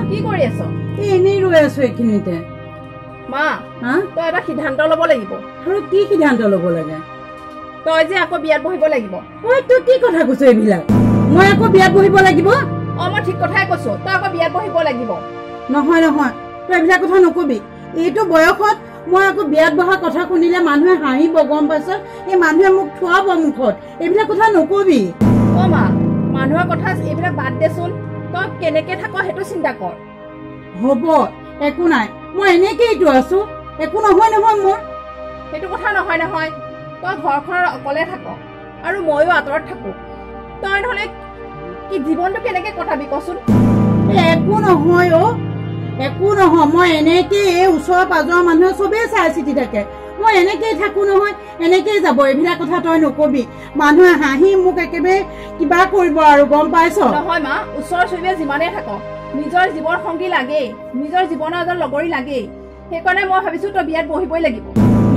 কি কৰি আছ? এনেই ৰৈ আছো এইখিনিতে। মা তই এটা সিদ্ধান্ত ল'ব লাগিব। আৰু কি সিদ্ধান্ত ল'ব লাগে? তই যে আকৌ বিয়াত বহিব লাগিব। ঐ তই কি কথা কৈছ এইবিলাক? মই আকৌ বিয়াত বহিব লাগিব? মই ঠিক কথাই কৈছো, তই আকৌ বিয়াত বহিব লাগিব। নহয় নহয়, তই এইবিলাক কথা নকবি। এইটো বয়সত মই আকৌ বিয়াত বহা কথা শুনিলে মানুহে হাঁহিব, গম পাইছ? এই মানুহে মোক থোৱাব মুখত। এইবিলাক কথা নকবি। মা মানুহৰ কথা এইবিলাক বাদ দেচোন, তই কেনেকে থাক সেইটো চিন্তা কৰ। হ'ব, একো নাই, মই এনেকেইতো আছো, একো নহয় নহয় মোৰ। সেইটো কথা নহয় নহয়, তই ঘৰখনৰ অকলে থাক আৰু ময়ো আঁতৰত থাকো। তই নহলে কি জীৱনটো কেনেকে কটাবি কচোন? একো নহয় একো নহয়, মই এনেকেই এই ওচৰৰ পাজৰৰ মানুহে চবেই চাই চিতি থাকে। মই এনেকেই থাকো নহয়, এনেকেই যাব। এইবিলাক কথা তই নকবি, মানুহে হাঁহি মোক একেবাৰে কিবা কৰিব আৰু, গম পাইছ? নহয় মা, ওচৰ চুবুৰীয়া যিমানেই থাক, নিজৰ জীৱন সংগী লাগেই, নিজৰ জীৱনৰ এজন লগৰী লাগেই। সেইকাৰণে মই ভাবিছো তই বিয়াত বহিবই লাগিব।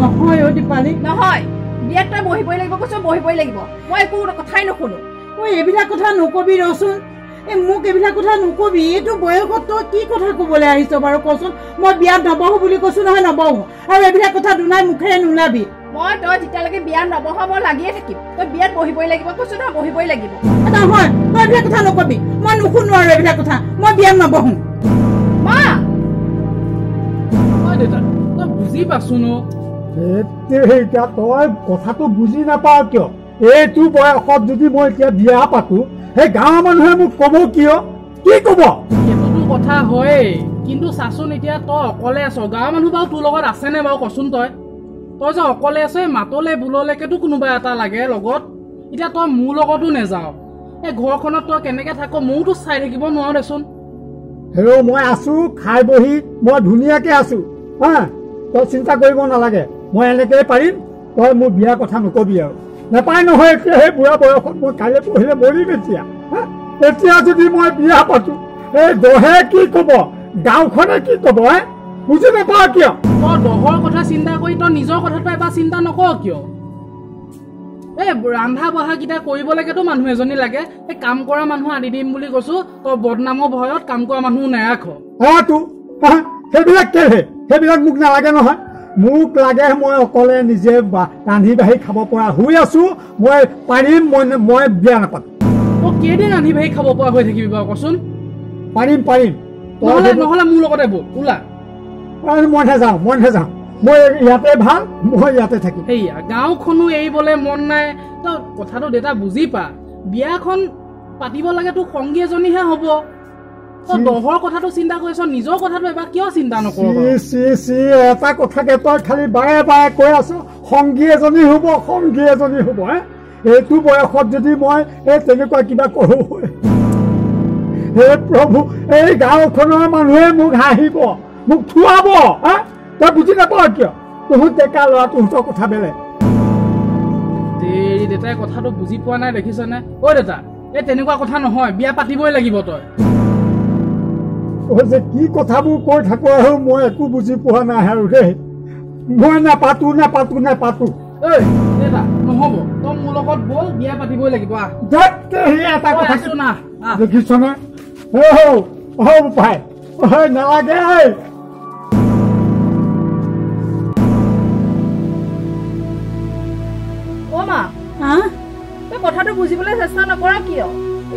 নহয় দীপালী, নহয়, বিয়াত তই বহিবই লাগিব কৈছো, বহিবই লাগিব। মই একো কথাই নুশুনো। এইবিলাক কথা নকবি ৰচোন, মোক এইবিলাক কথা নকবি। এইটো বয়সত তই কি কথা কবলৈ আহিছ বাৰু কচোন? মই বিয়াত নবহো বুলি কৈছো নহয়, নবহো। আৰু এইবিলাক কথা দুনাই মুখেৰে নোলাবি। তই যেতিয়ালৈকে বিয়াত নবহ মই লাগিয়ে থাকিম। তই বিয়াত বহিবই লাগিব কৈছো নহয়, বহিবই লাগিব। নহয়, তই এইবিলাক কথা নকবি, মই নুশুনো আৰু এইবিলাক কথা। মই বিয়াত নবহো। মা দেউতা তই বুজি পাছো ন? এতিয়া তই কথাটো বুজি নাপাও কিয়? এইটো বয়সত যদি মই এতিয়া বিয়া পাতো, সেই গাঁৱৰ মানুহে মোক কব কিয়? কি কব? সেইটোতো কথা হয়েই, কিন্তু চাচোন এতিয়া তই অকলে আছ। গাঁৱৰ মানুহ বাৰু তোৰ লগত আছেনে বাৰু কচোন? তই যে অকলে আছে, মাতলে বোললেকেতো কোনোবা এটা লাগে লগত। এতিয়া তই মোৰ লগতো নেযাও, এই ঘৰখনত তই কেনেকে থাক মইতো চাই থাকিব নোৱাৰো দেচোন। হেৰৌ মই আছো, খাই বহি মই ধুনীয়াকে আছো। তই চিন্তা কৰিব নালাগে, মই এনেকেই পাৰিম। তই মোৰ বিয়াৰ কথা নকবি আৰু। নাপায় নহয় এতিয়া সেই বুঢ়া বয়সত মই কাইলৈ পঢ়িলে মৰিম। এতিয়া যদি মই বিয়া পাতো, এই দহে কি কব, গাঁওখনে কি কব? বুজি নাপাও কিয়? তই দহৰ কথা চিন্তা কৰি তই নিজৰ কথাটো এবাৰ চিন্তা নকৰ কিয়? এই ৰন্ধা বঢ়া কেইটা কৰিবলৈকেতো মানুহ এজনী লাগে। এই কাম কৰা মানুহ আনি দিম বুলি কৈছো, তই বদনামৰ ভয়ত কাম কৰা মানুহ নাৰাখ। সেইবিলাক কেলে? সেইবিলাক মোক নালাগে নহয়। মোক লাগে মই অকলে নিজে ৰান্ধি বাঢ়ি খাব পৰা হৈ আছো। মই পাৰিম, মই বিয়া নাপাতো। তই কেইদিন ৰান্ধি বাঢ়ি খাব পৰা হৈ থাকিবি বাৰু কচোন? পাৰিম। নহলে মোৰ লগতে বল, ওলা। মই নাযাওঁ, মই ইয়াতে ভাল, মই ইয়াতে থাকিম। সেয়া গাঁওখনো এৰিবলে মন নাই। তই কথাটো দেউতা বুজি পা, বিয়াখন পাতিব লাগে তোৰ সংগী এজনীহে হব। তই দহৰ কথাটো চিন্তা কৰিছ, নিজৰ কথাটো এবাৰ কিয় চিন্তা নকৰ? এটা কথাকে তই খালি বাৰে বাৰে কৈ আছ, সংগী এজনী হব। এইটো বয়সত যদি মই তেনেকুৱা কিবা কৰো, হে প্ৰভু, এই গাঁওখনৰ মানুহে মোক হাঁহিব, মোক থোৱাব। তই বুজি নাপাও কিয়? তহঁত ডেকা ল'ৰা, তহঁতৰ কথা বেলেগ। দেউতাই কথাটো বুজি পোৱা নাই দেখিছনে? দেউতা এই তেনেকুৱা কথা নহয়, বিয়া পাতিবই লাগিব। তই যে কি কথাবোৰ কৈ থাকো আৰু মই একো বুজি পোৱা নাই আৰু দেই। মই নাপাতো। দেউতা নহব, তই মোৰ লগত বল, বিয়া পাতিবই লাগিব। এটা কথা দেখিছ নে? পাই নালাগে। তই কথাটো বুজিবলৈ চেষ্টা নকৰ কিয়?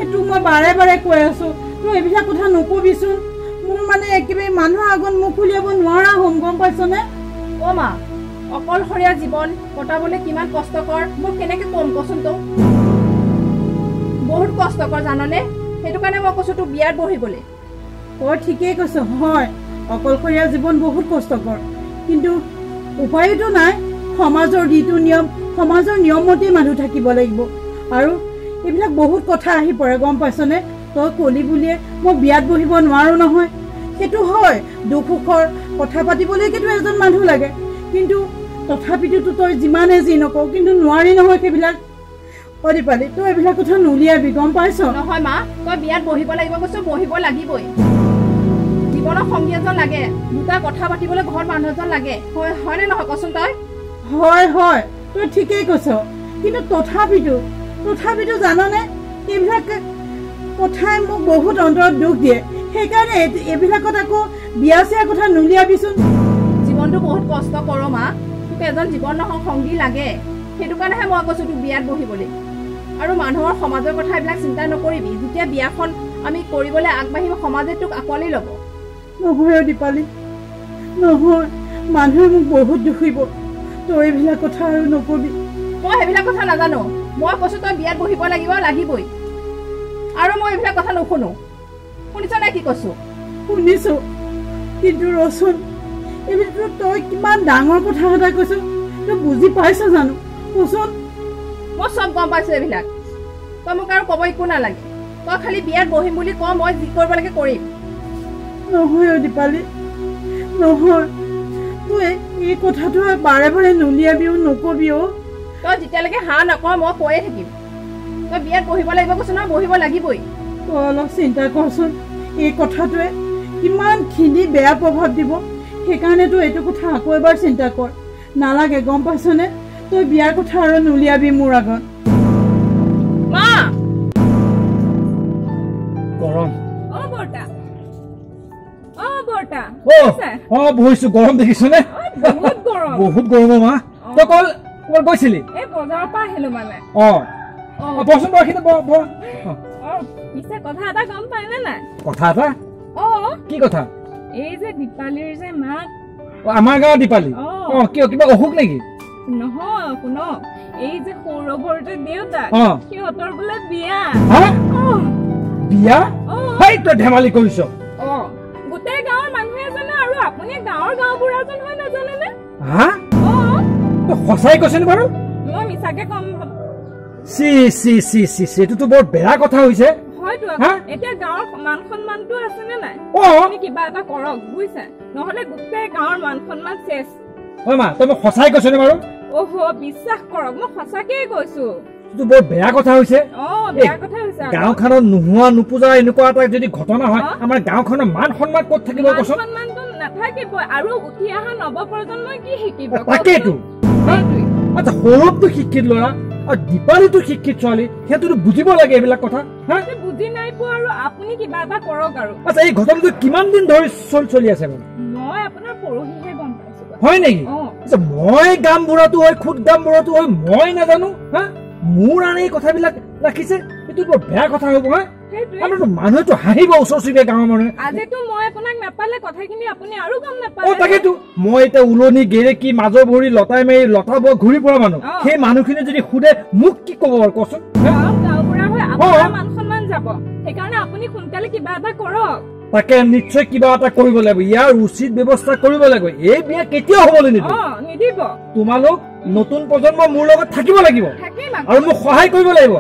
এইটো মই বাৰে বাৰে কৈ আছো, তই এইবিলাক কথা নকবিচোন। মোৰ মানে একেবাৰে মানুহৰ আগত মুখ উলিয়াব নোৱাৰা হম, গম পাইছনে? মা অকলশৰীয়া জীৱন কটাবলৈ কিমান কষ্টকৰ মোক কেনেকে কম কচোন? তই বহুত কষ্টকৰ জাননে? সেইটো কাৰণে মই কৈছো তোক বিয়াত বহিবলৈ। তই ঠিকেই কৈছ, হয় অকলশৰীয়া জীৱন বহুত কষ্টকৰ, কিন্তু উপায়তো নাই। সমাজৰ যিটো নিয়ম, সমাজৰ নিয়ম মতেই মানুহ থাকিব লাগিব। আৰু এইবিলাক বহুত কথা আহি পৰে, গম পাইছনে? তই কলি বুলিয়ে মই বিয়াত বহিব নোৱাৰো নহয়। সেইটো হয়, দুখ সুখৰ কথা পাতিবলৈকেতো এজন মানুহ লাগে, কিন্তু তথাপিতো তই যিমানে যি নকওঁ কিন্তু নোৱাৰি নহয় সেইবিলাক। দীপালী তই এইবিলাক কথা নুলিয়াবি, গম পাইছ? নহয় মা, তই বিয়াত বহিব লাগিব কৈছো, বহিব লাগিবই। জীৱনৰ সংগী এজন লাগে, দুটা কথা পাতিবলৈ ঘৰত মানুহ এজন লাগে, হয়নে নহয় কচোন? তই হয় তই ঠিকেই কৈছ, কিন্তু তথাপিতো জাননে এইবিলাক কথাই মোক বহুত অন্তৰত দুখ দিয়ে। সেইকাৰণে এইবিলাকত আকৌ বিয়া চিয়াৰ কথা নুলিয়াবিচোন। জীৱনটো বহুত কষ্ট কৰ মা, তোক এজন জীৱন সংগী লাগে, সেইটো কাৰণেহে মই কৈছো তোক বিয়াত বহিবলৈ। আৰু মানুহৰ সমাজৰ কথা এইবিলাক চিন্তা নকৰিবি, যেতিয়া বিয়াখন আমি কৰিবলৈ আগবাঢ়িম সমাজে তোক আঁকোৱালি ল'ব। নহয় দীপালী, নহয়, মানুহে মোক বহুত দুখিব, তই এইবিলাক কথা আৰু নকবি। মই সেইবিলাক কথা নাজানো, মই কৈছো তই বিয়াত বহিব লাগিবই। আৰু মই এইবিলাক কথা নুশুনো, শুনিছ নাই কি কৈছো? শুনিছো, কিন্তু ৰচোন, এইবিলাক তই কিমান ডাঙৰ কথা এটা কৈছ, তই বুজি পাইছ জানো? কচোন। মই চব গম পাইছো এইবিলাক, তই মোক আৰু ক'ব একো নালাগে। তই খালি বিয়াত বহিম বুলি ক, মই যি কৰিব লাগে কৰিম। নহয় দীপালী, নহয়, তই এই কথাটো বাৰে বাৰে নুলিয়াবিও, নকবিও। তই যেতিয়ালৈকে হাঁ নকৰ মই কৈয়ে থাকিম। তই বিয়াত বহিব লাগিব কৈছ নহয়, বহিব লাগিবই। তই অলপ চিন্তা কৰচোন, এই কথাটোৱে কিমানখিনি বেয়া প্ৰভাৱ দিব। সেইকাৰণে তই এইটো কথা আকৌ এবাৰ চিন্তা কৰ। নালাগে, গম পাইছনে? তই বিয়াৰ কথা আৰু নুলিয়াবি মোৰ আগত। মা গৰম বহিছো, গৰম দেখিছনে? বহুত গৰম মা। তই ক'ত গৈছিলি? বজাৰৰ পৰা আহিলো মানে। বচোন বৰখিনি কথা এটা গম পাইনে নাই? কথা এটা? কি কথা? এই যে দীপালীৰ যে মাক। আমাৰ গাঁৱৰ দীপালী? কিয় কিবা অসুখ নেকি? নহয়, শুন, এই যে সৌৰভৰ যে দেউতাক, সিহঁতৰ বোলে বিয়া। বিয়া? তই ধেমালি কৰিছ? গোটেই গাঁৱৰ মানুহে জানে, আৰু আপুনি গাঁৱৰ গাঁওবুঢ়াজন হয় নাজানেনে? সঁচাই কৈছেনে বাৰু? মই মিছাকে কম? এইটোতো বৰ বেয়া কথা হৈছে। হয়তো এতিয়া গাঁৱৰ মান সন্মানটো আছে নে নাই? আপুনি কিবা এটা কৰক বুজিছে, নহলে গোটেই গাঁৱৰ মান সন্মান চেচ। মা, তই মোক সঁচাই কৈছনে বাৰু? বিশ্বাস কৰক, মই সঁচাকেই কৈছো। বৰ বেয়া কথা হৈছে। গাঁওখনত নোহোৱা নোপোজা এনেকুৱা এটা যদি ঘটনা হয়, আমাৰ গাঁওখনৰ মান সন্মান ক'ত থাকিব? সন্মানটো নাথাকিব, আৰু উঠি অহা নৱপ্ৰজন্মই কি শিকিব? তাকেইতো। আচ্ছা, সৌৰভটো শিক্ষিত ল'ৰা আৰু দীপালীটো শিক্ষিত ছোৱালী, সিহঁতেতো বুজিব লাগে এইবিলাক কথা। বুজি নাই পোৱা, আৰু আপুনি কিবা এটা কৰক আৰু। আচ্ছা, এই ঘটনাটো কিমান দিন ধৰি চলি আছে? মই আপোনাৰ পৰহিহে গম পাইছো। হয় নেকি? আচ্ছা, মই গাঁওবুঢ়াটো হয়, খুদ গাঁওবুঢ়াটো হয়, মই নাজানো? মোৰ আৰু এই কথাবিলাক ৰাখিছে, এইটো বৰ বেয়া কথা হ'ব। মানুহেতো হাঁহিব, ওচৰ চুবুৰীয়া গাঁৱৰ মানুহে। আজিতো মই আপোনাক নাপালে কথাখিনি আপুনি আৰু গম নাপালে। তাকেতো, মই এতিয়া উলনি গেৰেকি মাজৰ ভৰি লতাই মাৰি লতা বৰ ঘূৰি পৰা মানুহ, সেই মানুহখিনি যদি সোধে মোক কি ক'ব বাৰু কচোন? গাঁওবুঢ়া হৈ আপোনাৰ মান সন্মান যাব, সেইকাৰণে আপুনি সোনকালে কিবা এটা কৰক। তাকে নিশ্চয় কিবা এটা কৰিব লাগিব, ইয়াৰ উচিত ব্যৱস্থা কৰিব লাগিব। এই বিয়া কেতিয়াও হ'বলৈ নিদিব। তোমালোক নতুন প্ৰজন্ম মোৰ লগত থাকিব লাগিব আৰু মোক সহায় কৰিব লাগিব।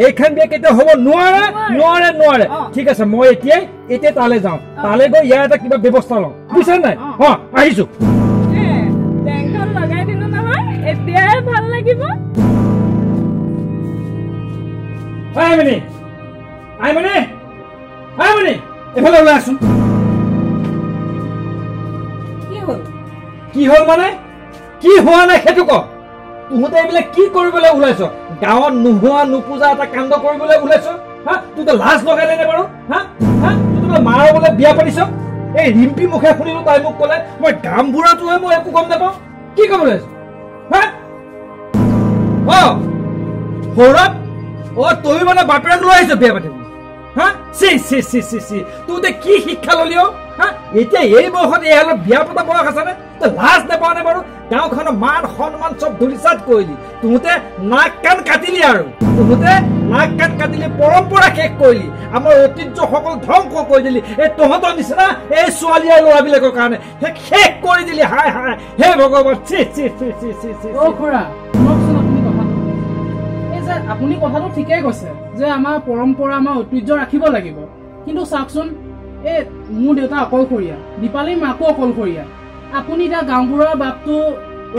এইখন বিয়া কেতিয়াও হ'ব নোৱাৰে। ঠিক আছে, মই এতিয়া তালৈ যাওঁ, তালৈ গৈ ইয়াৰ এটা কিবা ব্যৱস্থা লওঁ, বুজিছে নাই? আহিছো। লগাই দিলো নহয়, এতিয়াই ভাল লাগিব। এফালে ওলাই আছোন। কি হ'ল মানে? কি হোৱা নাই সেইটো ক। তহঁতে এইবিলাক কি কৰিবলৈ ওলাইছ? গাঁৱত নোহোৱা নোপোজা এটা কাণ্ড কৰিবলৈ ওলাইছ? তোৰ লাজ লগাই নে বাৰু? তোৰ মাৰ বোলে বিয়া পাতিছ? এই ৰিম্পী মুখে শুনিলো, তাই মোক ক'লে মই গাঁওবুঢ়াটো হয়, মই একো গম নাপাওঁ। কি ক'ব ওলাইছ? সৌৰভ, তই মানে বাপেৰক লৈ আহিছ বিয়া পাতিব? তোৰ কি শিক্ষা ললি? এতিয়া এই বয়সত এই অলপ বিয়া পতা বয়স আছে নে? তই লাজ নাপাও নে বাৰু? গাঁওখনৰ মান সন্মান চব ধুলিচাত কৰিলি। তহঁতে নাক কাণ কাটিলি, আৰু তহঁতে নাক কাণ কাটিলি, পৰম্পৰা শেষ কৰিলি, আমাৰ ঐতিহ্য সকলো ধ্বংস কৰি দিলি। এই তহঁতৰ নিচিনা এই ছোৱালী আৰু ল'ৰাবিলাকৰ কাৰণে শেষ কৰি দিলি। হাই হাই, হে ভগৱান। আপুনি কথাটো ঠিকেই কৈছে যে আমাৰ পৰম্পৰা, আমাৰ ঐতিহ্য ৰাখিব লাগিব, কিন্তু চাওকচোন, এই মোৰ দেউতা অকলশৰীয়া, দীপালীৰ মাকো অকলশৰীয়া। আপুনি এতিয়া গাঁওবুঢ়াৰ বাপটো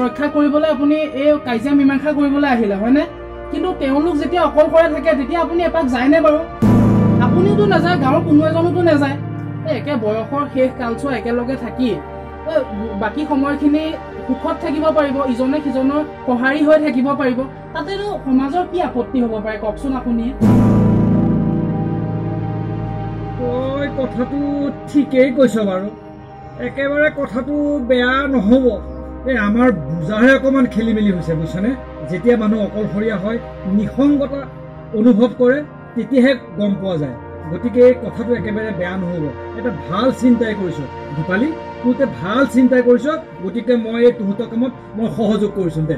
ৰক্ষা কৰিবলৈ আপুনি এই কাজিয়া মীমাংসা কৰিবলৈ আহিলে, হয়নে? কিন্তু তেওঁলোক যেতিয়া অকলশৰে থাকে, তেতিয়া আপুনি এপাক যায়নে বাৰু? আপুনিওতো নাযায়, গাঁৱৰ কোনো এজনোতো নাযায়। একে বয়সৰ শেষ কালচোৱা একেলগে থাকি বাকী সময়খিনি সুখত থাকিব পাৰিব, ইজনে সিজনৰ সঁহাৰি হৈ থাকিব পাৰিব। তাতেতো সমাজৰ কি আপত্তি হ'ব পাৰে কওকচোন আপুনি? তই কথাটো ঠিকেই কৈছ বাৰু একেবাৰে কথাটো বেয়া নহ'ব এই আমাৰ বুজাহে অকণমান খেলি মেলি হৈছে বুজিছনে যেতিয়া মানুহ অকলশৰীয়া হয় নিসংগতা অনুভৱ কৰে তেতিয়াহে গম পোৱা যায় গতিকে এই কথাটো একেবাৰে বেয়া নহ'ব এটা ভাল চিন্তাই কৰিছ দীপালী তোতে ভাল চিন্তাই কৰিছ গতিকে মই এই তহঁতৰ কামত মই সহযোগ কৰিছোঁ দে